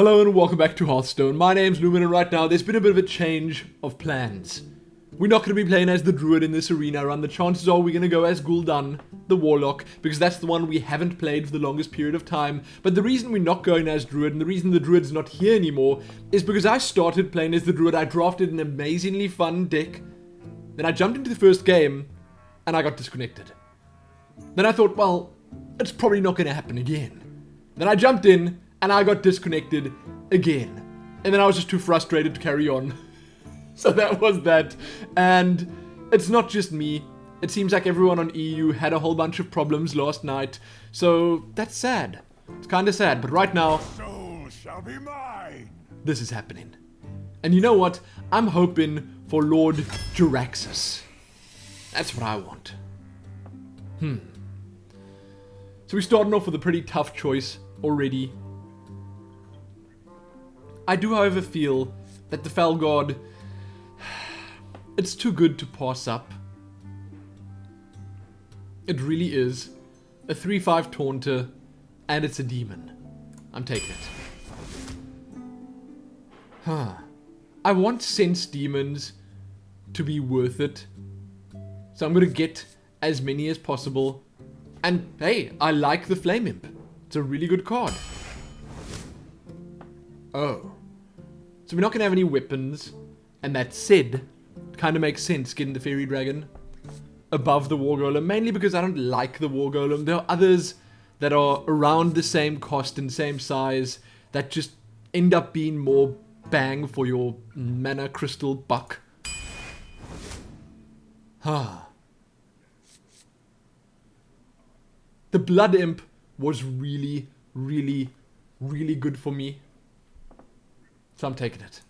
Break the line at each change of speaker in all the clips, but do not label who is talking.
Hello and welcome back to Hearthstone. My name's Lumin and right now there's been a bit of a change of plans. We're not going to be playing as the Druid in this arena run. The chances are we're going to go as Gul'dan, the Warlock, because that's the one we haven't played for the longest period of time. But the reason we're not going as Druid and the reason the Druid's not here anymore is because I started playing as the Druid. I drafted an amazingly fun deck. Then I jumped into the first game and I got disconnected. Then I thought, well, it's probably not going to happen again. Then I jumped in and I got disconnected again. And then I was just too frustrated to carry on. So that was that. And it's not just me. It seems like everyone on EU had a whole bunch of problems last night. So that's sad. It's kind of sad. But right now,
Soul shall be mine.
this is happening. And you know what? I'm hoping for Lord Jaraxxus. That's what I want. So we're starting off with a pretty tough choice already. I do, however, feel that the Felguard, it's too good to pass up. It really is. A 3/5 Taunter, and it's a demon. I'm taking it. I want Sense Demons to be worth it. So I'm going to get as many as possible. And hey, I like the Flame Imp. It's a really good card. Oh. So we're not going to have any weapons. And that said, it kind of makes sense getting the Fairy Dragon above the War Golem. Mainly because I don't like the War Golem. There are others that are around the same cost and same size that just end up being more bang for your mana crystal buck. The Blood Imp was really, really, really good for me. So I'm taking it.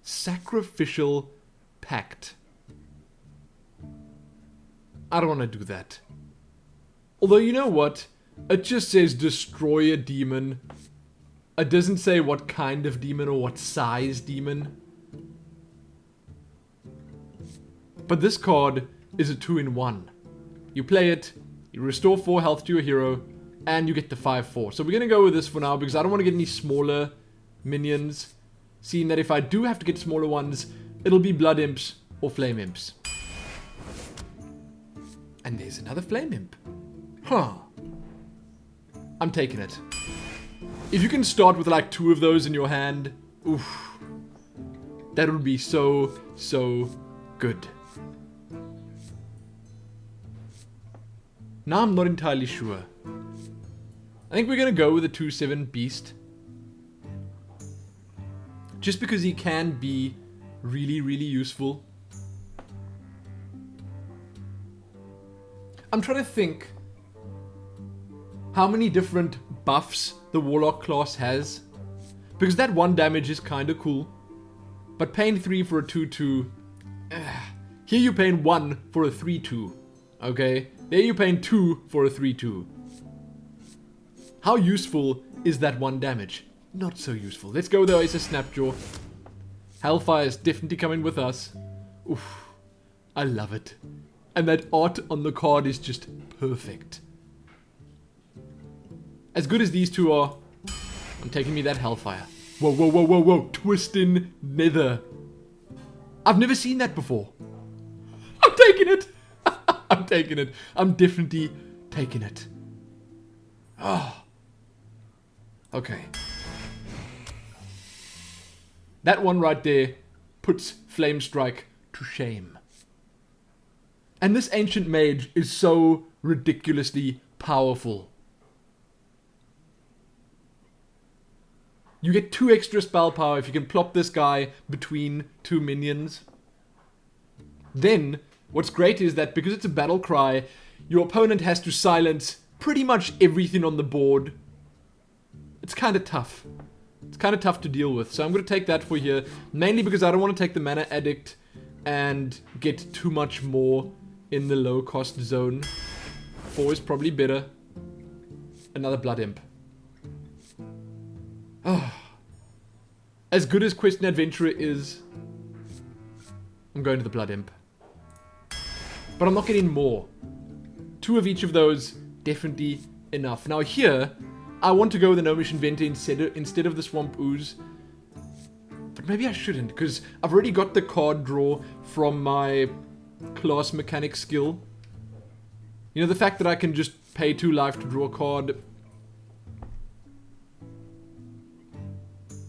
Sacrificial Pact. I don't want to do that. Although, you know what? It just says destroy a demon. It doesn't say what kind of demon or what size demon. But this card is a 2-in-1. You play it, you restore 4 health to your hero, and you get the 5/4. So we're going to go with this for now because I don't want to get any smaller minions. Seeing that if I do have to get smaller ones, it'll be Blood Imps or Flame Imps. And there's another Flame Imp. I'm taking it. If you can start with like 2 of those in your hand, oof. That would be so, so good. Now I'm not entirely sure. I think we're going to go with a 2/7 Beast. Just because he can be really, really useful. I'm trying to think how many different buffs the Warlock class has. Because that 1 damage is kind of cool. But paying 3 for a 2/2... Here you're paying 1 for a 3/2. Okay? There you're paying 2 for a 3/2. How useful is that 1 damage? Not so useful. Let's go with the Oasis Snapjaw. Hellfire is definitely coming with us. Oof. I love it. And that art on the card is just perfect. As good as these two are, I'm taking me that Hellfire. Whoa, whoa, whoa, whoa, whoa. Twisting Nether. I've never seen that before. I'm taking it. I'm taking it. I'm definitely taking it. Oh. Okay. That one right there puts Flame Strike to shame. And this Ancient Mage is so ridiculously powerful. You get 2 extra spell power if you can plop this guy between 2 minions. Then, what's great is that because it's a battle cry, your opponent has to silence pretty much everything on the board. It's kind of tough. It's kind of tough to deal with. So I'm going to take that for here. Mainly because I don't want to take the Mana Addict and get too much more in the low cost zone. 4 is probably better. Another Blood Imp. As good as Quest and Adventurer is, I'm going to the Blood Imp. But I'm not getting more. 2 of each of those, definitely enough. Now here, I want to go with the Gnomish Inventor instead of the Swamp Ooze. But maybe I shouldn't, because I've already got the card draw from my class mechanic skill. You know, the fact that I can just pay 2 life to draw a card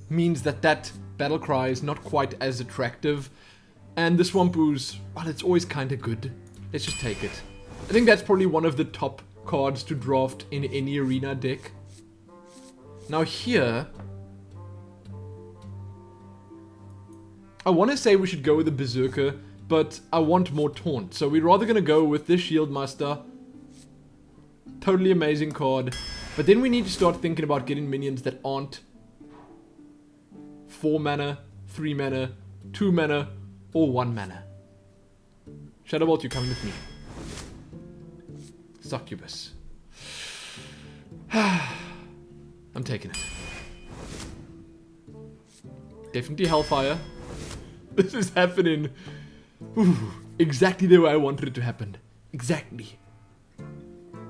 means that battle cry is not quite as attractive. And the Swamp Ooze, well, it's always kind of good. Let's just take it. I think that's probably one of the top cards to draft in any arena deck. Now here, I want to say we should go with the Berserker, but I want more taunt. So we're rather going to go with this Shieldmaster. Totally amazing card. But then we need to start thinking about getting minions that aren't 4 mana, 3 mana, 2 mana, or 1 mana. Shadow Bolt, you're coming with me. Succubus. I'm taking it. Definitely Hellfire. This is happening exactly the way I wanted it to happen. Exactly.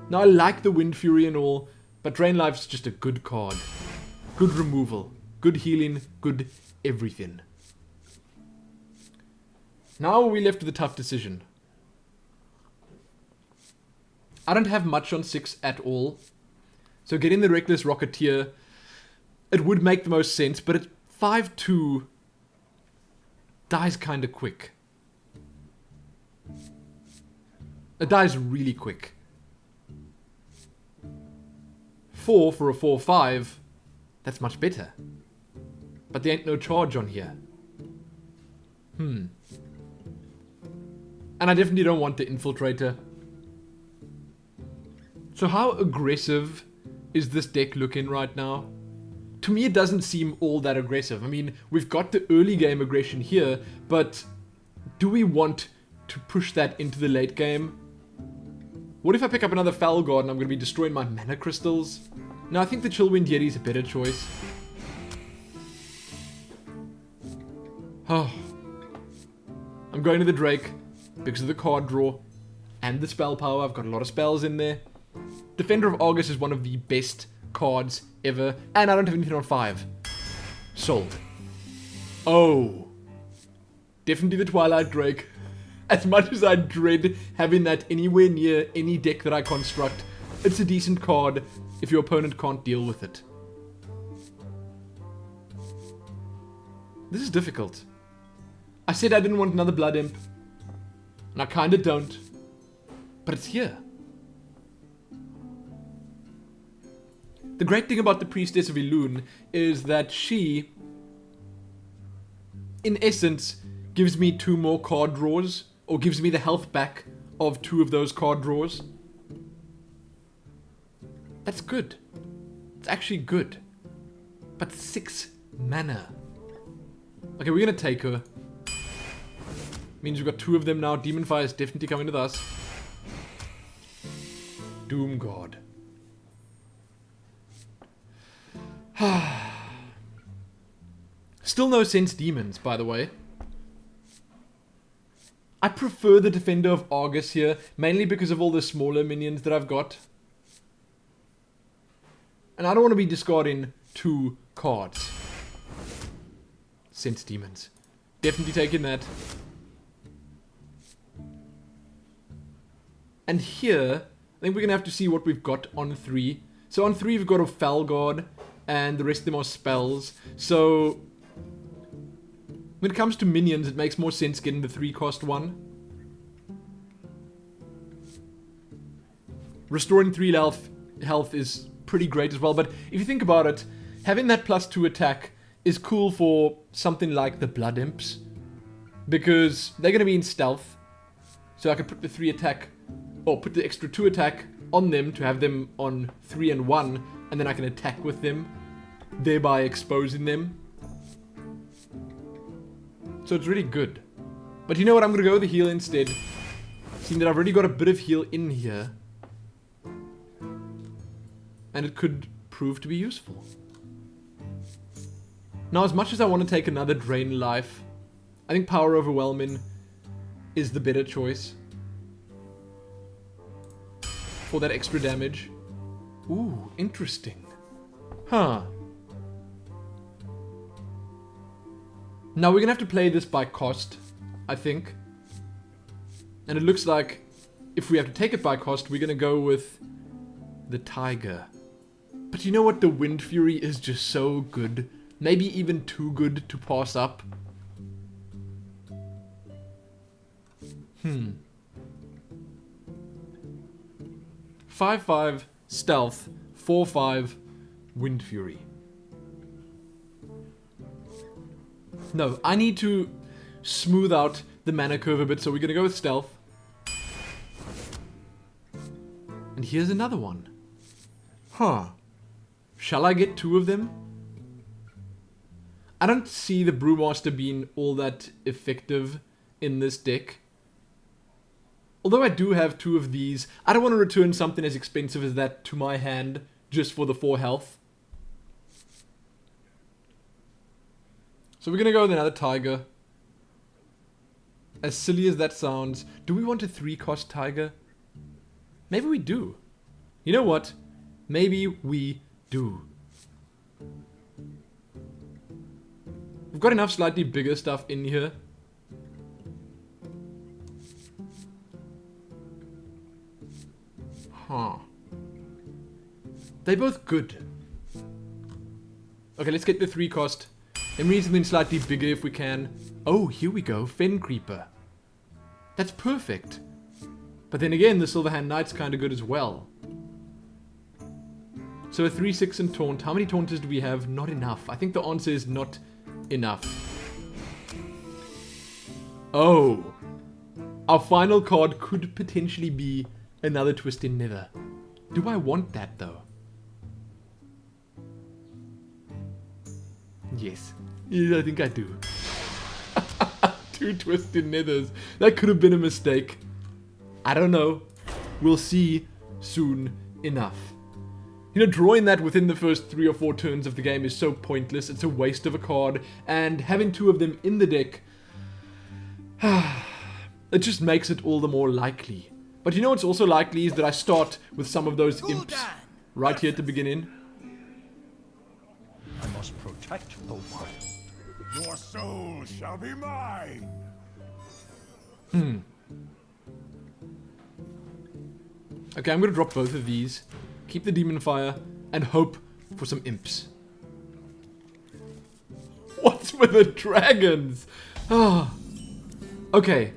Now, I like the Wind Fury and all, but Drain Life's just a good card. Good removal. Good healing. Good everything. Now we're left with a tough decision. I don't have much on 6 at all. So getting the Reckless Rocketeer, it would make the most sense, but at 5-2, dies kind of quick. It dies really quick. 4 for a 4-5, that's much better. But there ain't no charge on here. And I definitely don't want the Infiltrator. So how aggressive is this deck looking right now? To me, it doesn't seem all that aggressive. I mean, we've got the early game aggression here, but do we want to push that into the late game? What if I pick up another Falguard and I'm going to be destroying my mana crystals? No, I think the Chillwind Yeti is a better choice. Oh. I'm going to the Drake because of the card draw and the spell power. I've got a lot of spells in there. Defender of Argus is one of the best cards ever, and I don't have anything on 5. Sold. Oh. Definitely the Twilight Drake. As much as I dread having that anywhere near any deck that I construct, it's a decent card if your opponent can't deal with it. This is difficult. I said I didn't want another Blood Imp, and I kinda don't, but it's here. The great thing about the Priestess of Elune is that she, in essence, gives me 2 more card draws, or gives me the health back of 2 of those card draws. That's good. It's actually good. But 6 mana. Okay, we're gonna take her. Means we've got 2 of them now. Demon Fire is definitely coming with us. Doom God. Still no sense demons, by the way. I prefer the Defender of Argus here, mainly because of all the smaller minions that I've got. And I don't want to be discarding 2 cards. Sense demons. Definitely taking that. And here, I think we're going to have to see what we've got on 3. So on 3 we've got a Falguard, and the rest of them are spells. So when it comes to minions, it makes more sense getting the 3-cost one. Restoring 3 health is pretty great as well, but if you think about it, having that +2 attack is cool for something like the Blood Imps, because they're going to be in stealth, so I can put the 3 attack, or put the extra 2 attack on them to have them on 3 and 1, and then I can attack with them, thereby exposing them. So it's really good. But you know what, I'm going to go with the heal instead, seeing that I've already got a bit of heal in here, and it could prove to be useful. Now, as much as I want to take another Drain Life, I think Power Overwhelming is the better choice for that extra damage. Ooh, interesting. Huh. Now we're gonna have to play this by cost, I think. And it looks like if we have to take it by cost, we're gonna go with the Tiger. But you know what? The Wind Fury is just so good. Maybe even too good to pass up. 5/5 stealth, 4/5 Wind Fury. No, I need to smooth out the mana curve a bit, so we're gonna go with stealth. And here's another one. Huh. Shall I get 2 of them? I don't see the Brewmaster being all that effective in this deck. Although I do have 2 of these, I don't want to return something as expensive as that to my hand just for the 4 health. So we're gonna go with another Tiger. As silly as that sounds, do we want a 3-cost Tiger? Maybe we do. You know what? Maybe we do. We've got enough slightly bigger stuff in here. Huh. They're both good. Okay, let's get the 3-cost. And we need something slightly bigger if we can. Oh, here we go. Fen Creeper. That's perfect. But then again, the Silverhand Knight's kind of good as well. So a 3/6 and taunt. How many taunters do we have? Not enough. I think the answer is not enough. Oh. Our final card could potentially be another Twisted Nether. Do I want that though? Yes. Yeah, I think I do. 2 Twisted Nethers. That could have been a mistake. I don't know. We'll see soon enough. You know, drawing that within the first 3 or 4 turns of the game is so pointless. It's a waste of a card. And having 2 of them in the deck, it just makes it all the more likely. But you know what's also likely is that I start with some of those imps right here at the beginning.
I must protect the wild. Your soul shall be mine.
Okay, I'm gonna drop both of these. Keep the Demon Fire and hope for some imps. What's with the dragons? Ah. Okay.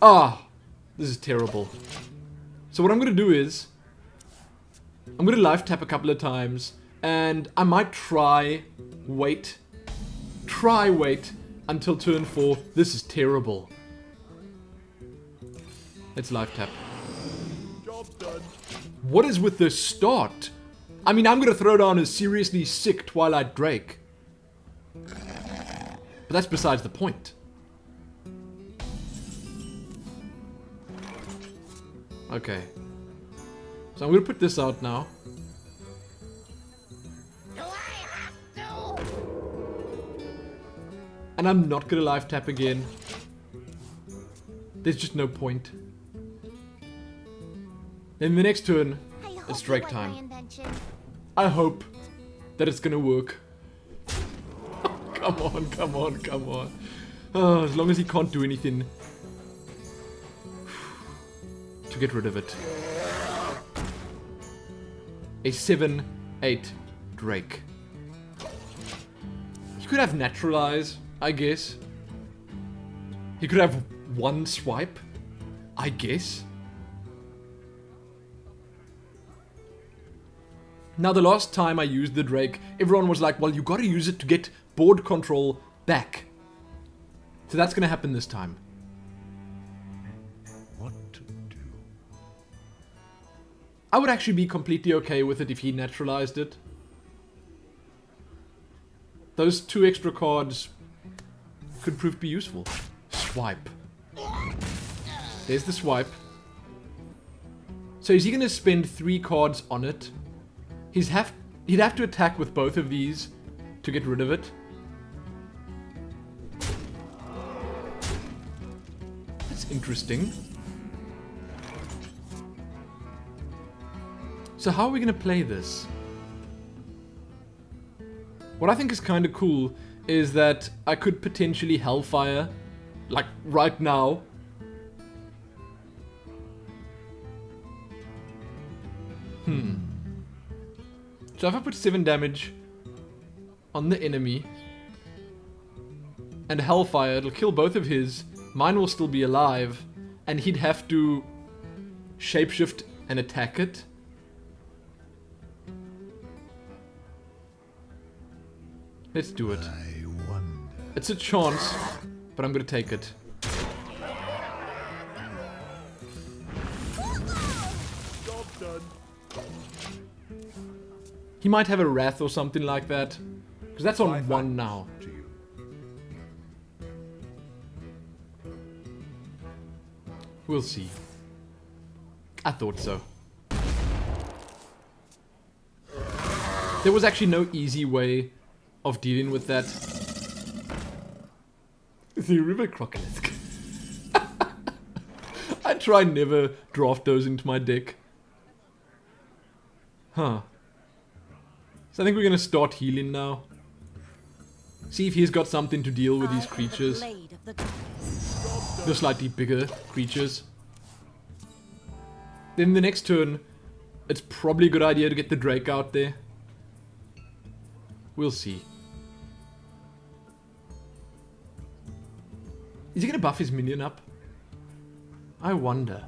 Ah. This is terrible. So what I'm gonna do is I'm gonna life tap a couple of times and I might wait until turn 4. This is terrible. Let's life tap.
Job done.
What is with the start? I mean, I'm gonna throw down a seriously sick Twilight Drake. But that's besides the point. Okay. So I'm gonna put this out now. And I'm not gonna life tap again. There's just no point. In the next turn, it's Drake time. I hope that it's gonna work. Come on, come on, come on. Oh, as long as he can't do anything to get rid of it. A 7/8 Drake. He could have Naturalize, I guess. He could have 1 swipe, I guess. Now, the last time I used the Drake, everyone was like, well, you gotta use it to get board control back. So that's gonna happen this time.
What to do?
I would actually be completely okay with it if he naturalized it. Those 2 extra cards could prove to be useful. Swipe. There's the swipe. So is he gonna spend 3 cards on it? He'd have to attack with both of these to get rid of it. That's interesting. So how are we gonna play this? What I think is kind of cool is that I could potentially Hellfire, like, right now. So if I put 7 damage on the enemy and Hellfire, it'll kill both of his, mine will still be alive, and he'd have to shapeshift and attack it. Let's do it.
I wonder.
It's a chance, but I'm gonna take it.
Job done.
He might have a Wrath or something like that. Because that's on
My
1
thanks
now.
to you.
We'll see. I thought so. There was actually no easy way of dealing with that. The river crocodile. I try never draft those into my deck. Huh. So I think we're gonna start healing now. See if he's got something to deal with these creatures. The slightly bigger creatures. Then the next turn, it's probably a good idea to get the Drake out there. We'll see. Is he gonna buff his minion up? I wonder.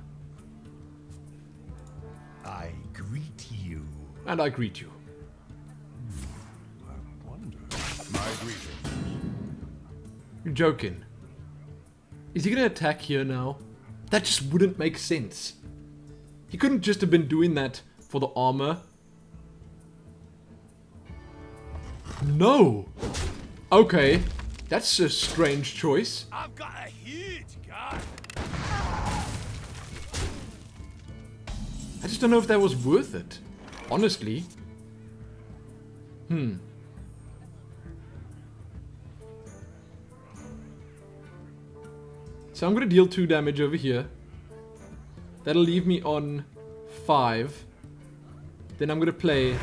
I greet you.
And I greet you.
I wonder. My greetings.
You're joking. Is he gonna attack here now? That just wouldn't make sense. He couldn't just have been doing that for the armor. No! Okay, that's a strange choice.
I've got a huge gun.
I just don't know if that was worth it. Honestly. So I'm gonna deal 2 damage over here. That'll leave me on 5. Then I'm gonna play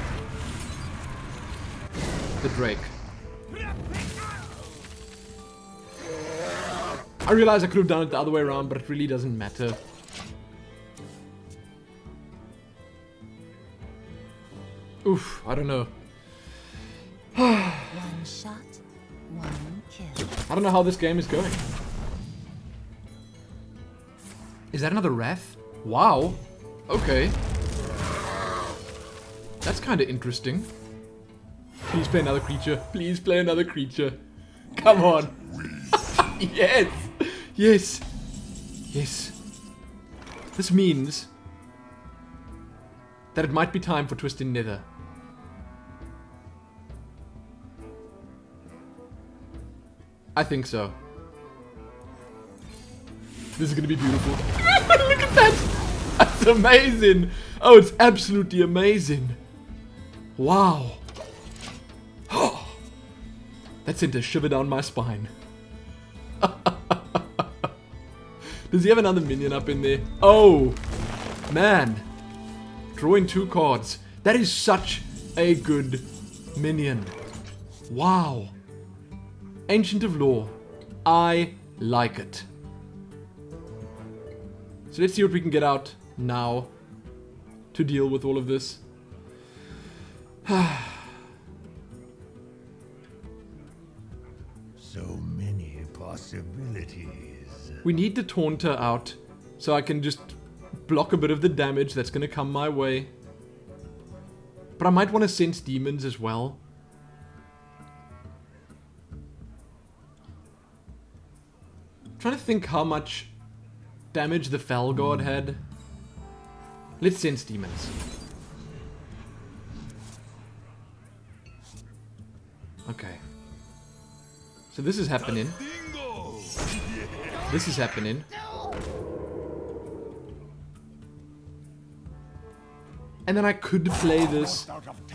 the Drake. I realize I could have done it the other way around, but it really doesn't matter. Oof, I don't know.
One shot, one kill.
I don't know how this game is going. Is that another Wrath? Wow. Okay. That's kind of interesting. Please play another creature. Please play another creature. Come on. Yes. Yes. Yes. This means that it might be time for Twisted Nether. I think so. This is gonna be beautiful. Look at that! That's amazing! Oh, it's absolutely amazing. Wow. That sent a shiver down my spine. Does he have another minion up in there? Oh, man. Drawing 2 cards. That is such a good minion. Wow. Ancient of Lore. I like it. So let's see what we can get out now to deal with all of this.
So many possibilities.
We need the Taunter out so I can just block a bit of the damage that's going to come my way. But I might want to sense demons as well. I'm trying to think how much damage the Fell God had. Let's sense demons. Okay. So this is happening.
Bingo!
This is happening. And then I could play this,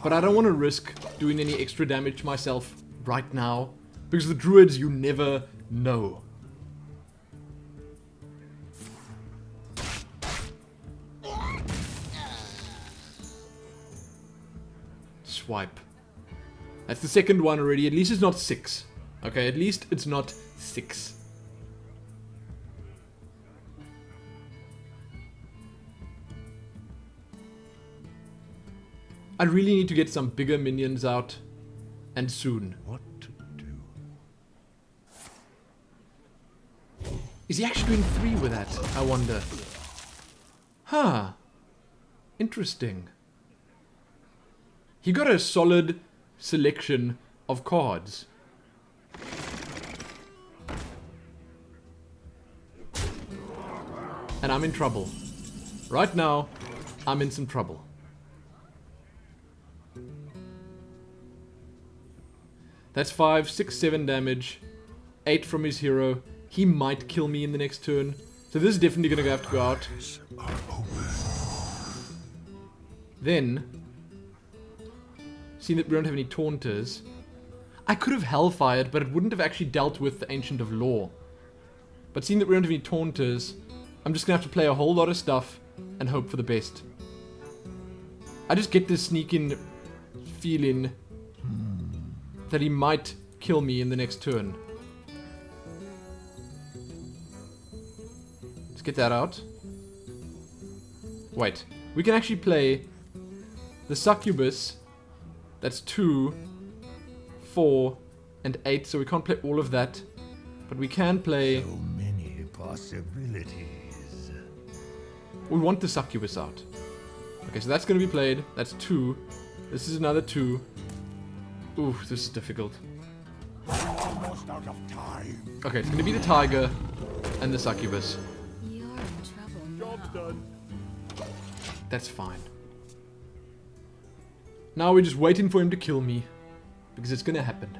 but I don't want to risk doing any extra damage to myself right now. Because the druids, you never know. Swipe. That's the second one already. At least it's not 6. Okay, at least it's not 6. I really need to get some bigger minions out. And soon.
What to do?
Is he actually doing 3 with that? I wonder. Huh. Interesting. He got a solid selection of cards. And I'm in trouble. Right now, I'm in some trouble. That's 5, 6, 7 damage. 8 from his hero. He might kill me in the next turn. So this is definitely going to have to go out. Then, seeing that we don't have any taunters, I could have Hellfired, but it wouldn't have actually dealt with the Ancient of Law. But seeing that we don't have any taunters, I'm just going to have to play a whole lot of stuff and hope for the best. I just get this sneaking feeling that he might kill me in the next turn. Let's get that out. Wait, we can actually play the Succubus. That's 2, 4, and 8, so we can't play all of that. But we can play...
So many possibilities.
We want the Succubus out. Okay, so that's going to be played. That's 2. This is another 2. Ooh, this is difficult.
Almost out of time.
Okay, it's going to be the Tiger and the Succubus.
You're in trouble now.
Job's done.
That's fine. Now we're just waiting for him to kill me. Because it's going to happen.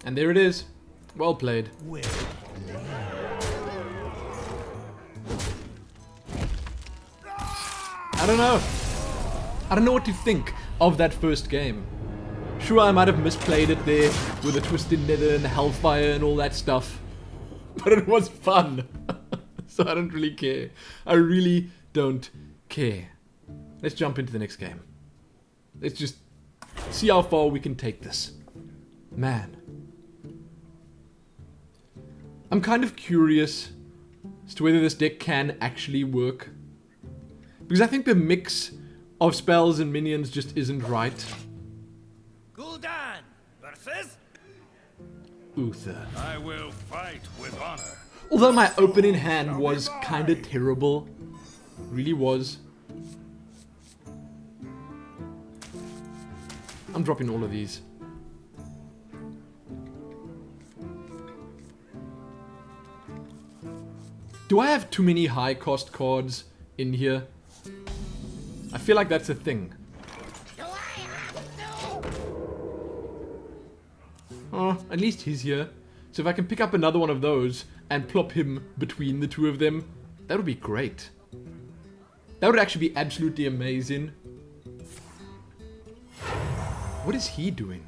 And there it is. Well played.
Well,
I don't know. I don't know what to think of that first game. Sure, I might have misplayed it there with the Twisted Nether and the Hellfire and all that stuff. But it was fun. So I don't really care. I really don't care. Let's jump into the next game. Let's just see how far we can take this. Man. I'm kind of curious as to whether this deck can actually work. Because I think the mix of spells and minions just isn't right.
Gul'dan versus
Uther.
I will fight with honor.
Although my opening hand was kind of terrible. Really was. I'm dropping all of these. Do I have too many high cost cards in here? I feel like that's a thing. Oh, at least he's here. So if I can pick up another one of those and plop him between the two of them, that would be great. That would actually be absolutely amazing. What is he doing?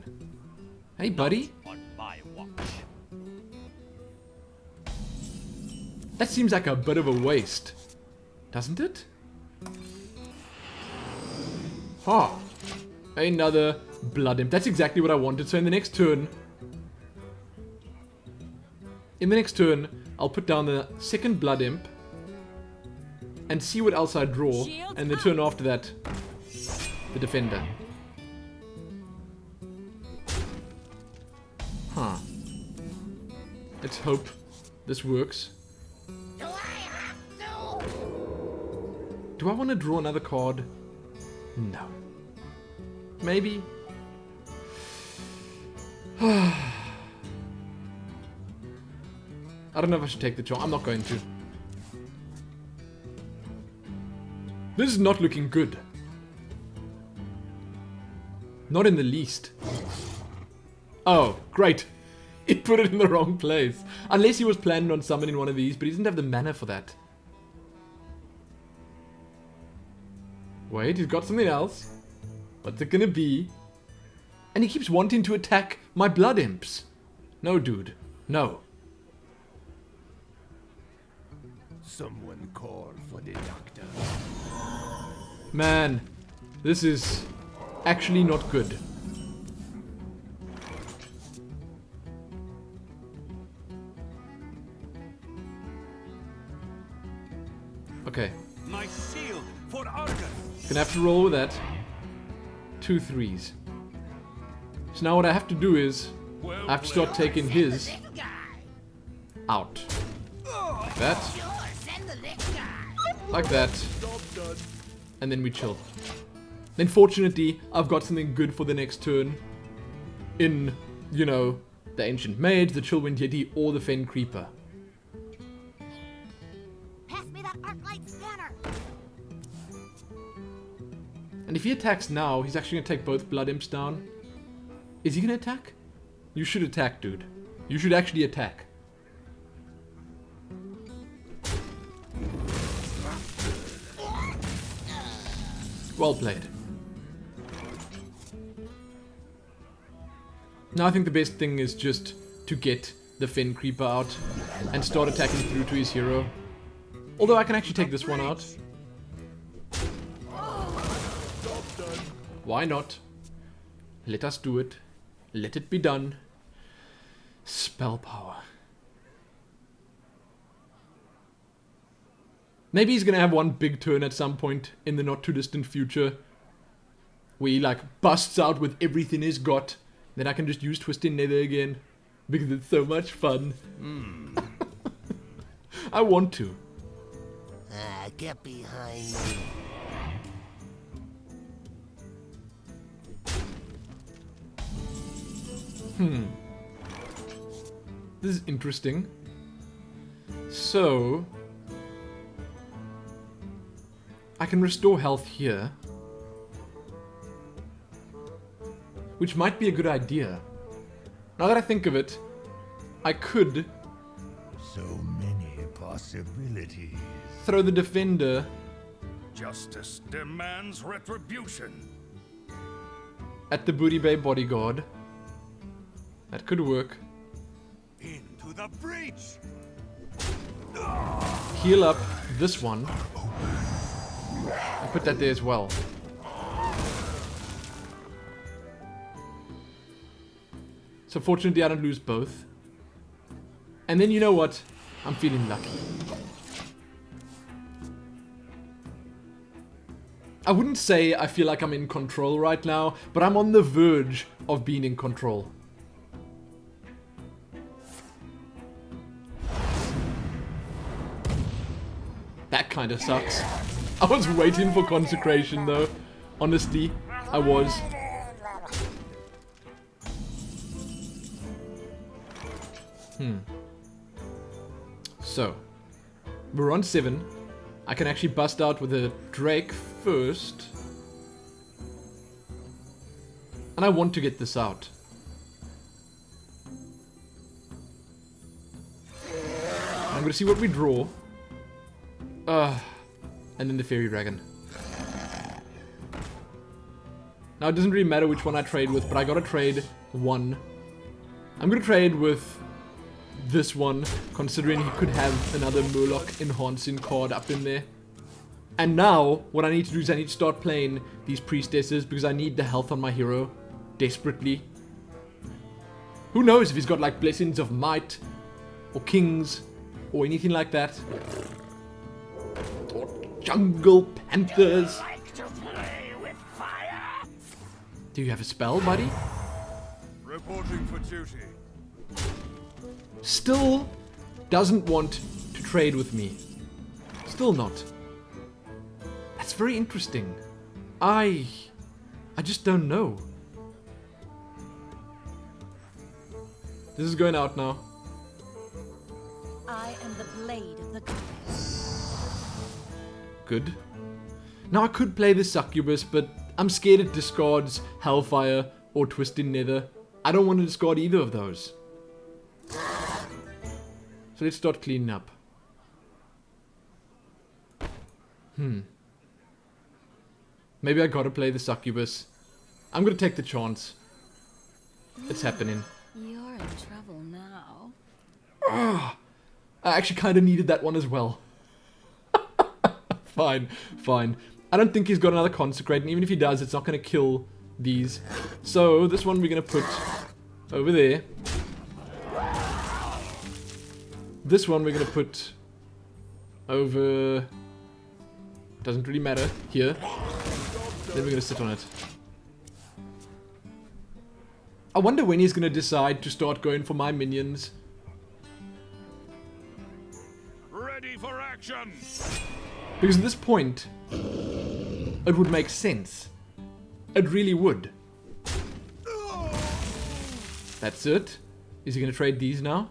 Hey, buddy.
on my watch.
That seems like a bit of a waste, doesn't it? Huh. Another Blood Imp. That's exactly what I wanted. So in the next turn... I'll put down the second Blood Imp. And see what else I draw. And the turn after that, the Defender. Huh. Let's hope this works. Do I want to draw another card? No. Maybe? I don't know if I should take the charm. I'm not going to. This is not looking good. Not in the least. Oh, great. It put it in the wrong place. Unless he was planning on summoning one of these, but he doesn't have the mana for that. Wait, he's got something else. What's it gonna be? And he keeps wanting to attack my Blood Imps. No, dude. No.
Someone call for the doctor.
Man, this is actually not good. Okay.
My shield for Argus.
Gonna have to roll with that. 2 3s. So now what I have to do is I have to start taking his out. Like that. Like that. And then we chill. Then fortunately, I've got something good for the next turn. In, you know, the Ancient Mage, the Chillwind Yeti, or the Fen Creeper.
Pass me that arc light scanner.
And if he attacks now, he's actually gonna take both Blood Imps down. Is he gonna attack? You should attack, dude. You should actually attack. Well played. Now I think the best thing is just to get the Fen Creeper out and start attacking through to his hero. Although I can actually take this one out. Why not? Let us do it. Let it be done. Spell power. Maybe he's gonna have one big turn at some point in the not too distant future. Where he like busts out with everything he's got. Then I can just use Twisted Nether again. Because it's so much fun. I want to.
Get behind me.
This is interesting. So I can restore health here. Which might be a good idea. Now that I think of it, I could
So many possibilities.
throw the Defender
Justice demands retribution.
at the Booty Bay Bodyguard. That could work.
Into the breach.
Heal up this one. And put that there as well. So fortunately I don't lose both. And then you know what? I'm feeling lucky. I wouldn't say I feel like I'm in control right now, but I'm on the verge of being in control. That kind of sucks. I was waiting for consecration though. Honestly, I was. So, we're on 7. I can actually bust out with a Drake first. And I want to get this out. I'm gonna see what we draw. And then the Fairy Dragon. Now it doesn't really matter which one I trade with, but I gotta trade one. I'm gonna trade with this one, considering he could have another Murloc enhancing card up in there. And now, what I need to do is I need to start playing these priestesses because I need the health on my hero desperately. Who knows if he's got like Blessings of Might or Kings or anything like that. Or Jungle Panthers.
Like to play with fire.
Do you have a spell, buddy?
Reporting for duty.
Still doesn't want to trade with me. Still not. That's very interesting. I just don't know. This is going out now.
I am the blade of the goddess.
Good. Now I could play the Succubus, but I'm scared it discards Hellfire or Twisted Nether. I don't want to discard either of those. So let's start cleaning up. Maybe I gotta play the Succubus. I'm gonna take the chance. It's happening.
You're in trouble now.
I actually kind of needed that one as well. Fine, fine. I don't think he's got another Consecrate, and even if he does, it's not going to kill these. So this one we're gonna put over there. This one we're gonna put over, doesn't really matter, here. Then we're gonna sit on it. I wonder when he's gonna decide to start going for my minions.
Ready for action!
Because at this point, it would make sense. It really would. That's it. Is he gonna trade these now?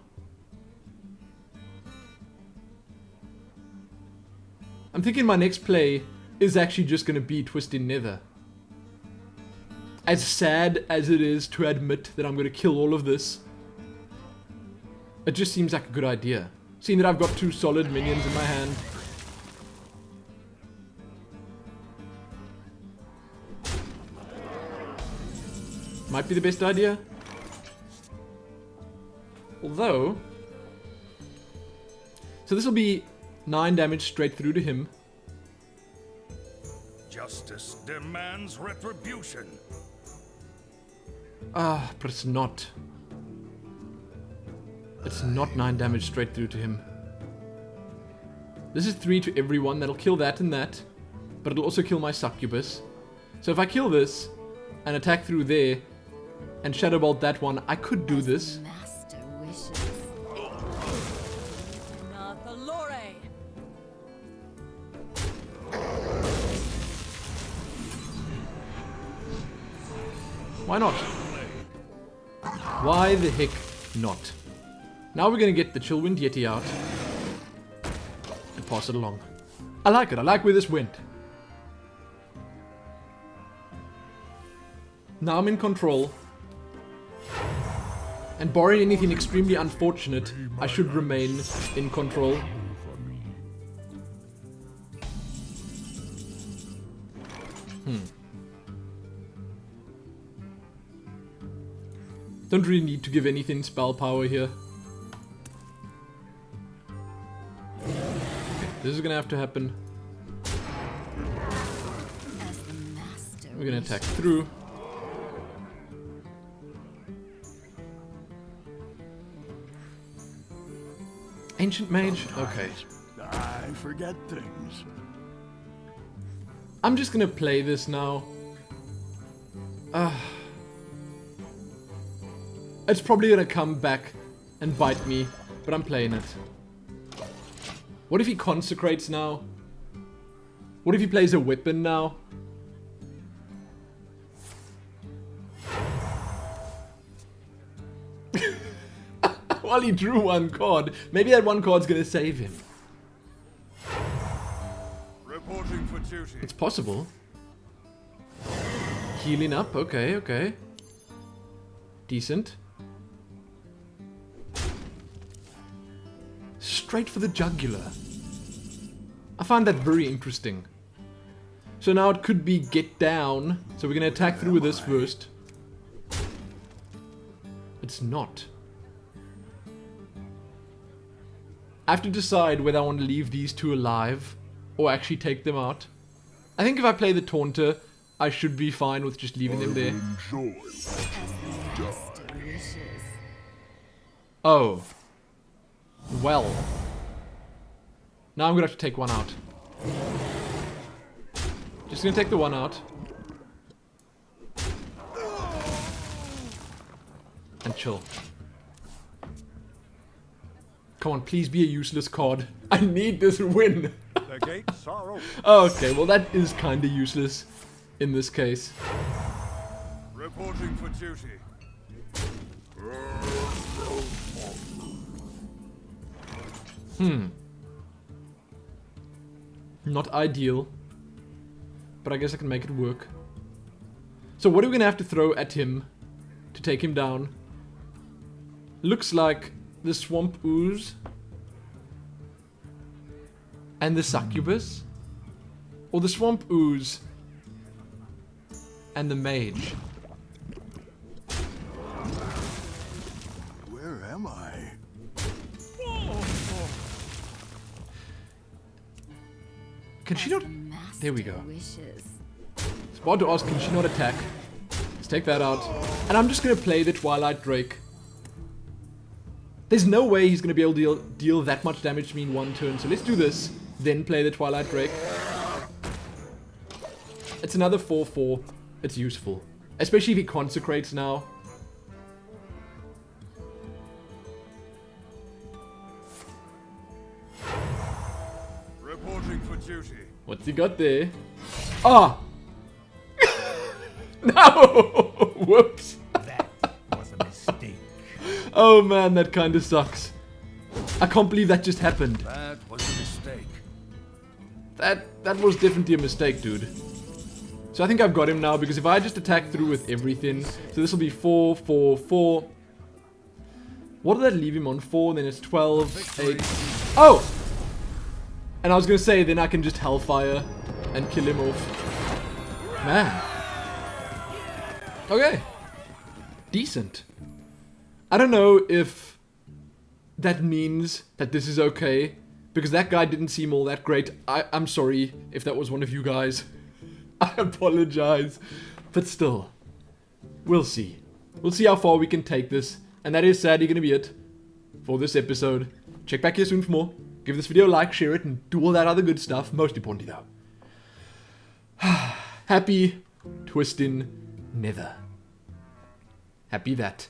I'm thinking my next play is actually just gonna be Twisted Nether. As sad as it is to admit that I'm gonna kill all of this, it just seems like a good idea. Seeing that I've got 2 solid minions in my hand. Might be the best idea. Although, so this will be 9 damage straight through to him.
Justice demands retribution.
Ah, but it's not. It's not 9 damage straight through to him. This is 3 to everyone. That'll kill that and that. But it'll also kill my succubus. So if I kill this and attack through there and shadow bolt that one, I could do this.
Master wishes. Not the lore.
Why not? Why the heck not? Now we're gonna get the Chillwind Yeti out and pass it along. I like it. I like where this went. Now I'm in control. And barring anything extremely unfortunate, I should remain in control. Don't really need to give anything spell power here. Okay, this is gonna have to happen.
As the master
We're gonna attack through. Ancient Mage? Okay.
I forget things.
I'm just gonna play this now. It's probably gonna come back and bite me, but I'm playing it. What if he consecrates now? What if he plays a weapon now? Well, he drew 1 card. Maybe that 1 card's gonna save him.
Reporting for duty.
It's possible. Healing up, okay, okay. Decent. Straight for the jugular. I find that very interesting. So now it could be get down. So we're gonna attack through with this first. It's not. I have to decide whether I want to leave these 2 alive or actually take them out. I think if I play the Taunter, I should be fine with just leaving them there.
Enjoy.
master wishes.
Oh. Well. Now I'm gonna have to take 1 out. Just gonna take the 1 out. And chill. Come on, please be a useless card. I need this win.
The gates are open.
Okay, well that is kinda useless in this case.
Reporting for duty.
Not ideal. But I guess I can make it work. So what are we gonna have to throw at him to take him down? Looks like the Swamp Ooze and the Succubus, or the Swamp Ooze and the Mage.
Where am I?
Can she not?
The master
There we go.
wishes.
I was about to ask, can she not attack? Let's take that out. And I'm just going to play the Twilight Drake. There's no way he's going to be able to deal that much damage to me in one turn. So let's do this, then play the Twilight Drake. It's another 4/4. It's useful. Especially if he consecrates now.
Reporting for duty.
What's he got there? Ah! No! Whoops.
That was a mistake.
Oh man, that kind of sucks. I can't believe that just happened.
That was a mistake.
That was definitely a mistake, dude. So I think I've got him now, because if I just attack through with everything, so this will be 4, 4, 4. What did that leave him on? 4, then it's 12, 8. Oh! And I was gonna say, then I can just Hellfire and kill him off. Man. Okay. Decent. I don't know if that means that this is okay, because that guy didn't seem all that great. I'm sorry if that was one of you guys. I apologize. But still, we'll see. We'll see how far we can take this. And that is sadly going to be it for this episode. Check back here soon for more. Give this video a like, share it, and do all that other good stuff. Most importantly, though. Happy twisting nether. Happy that.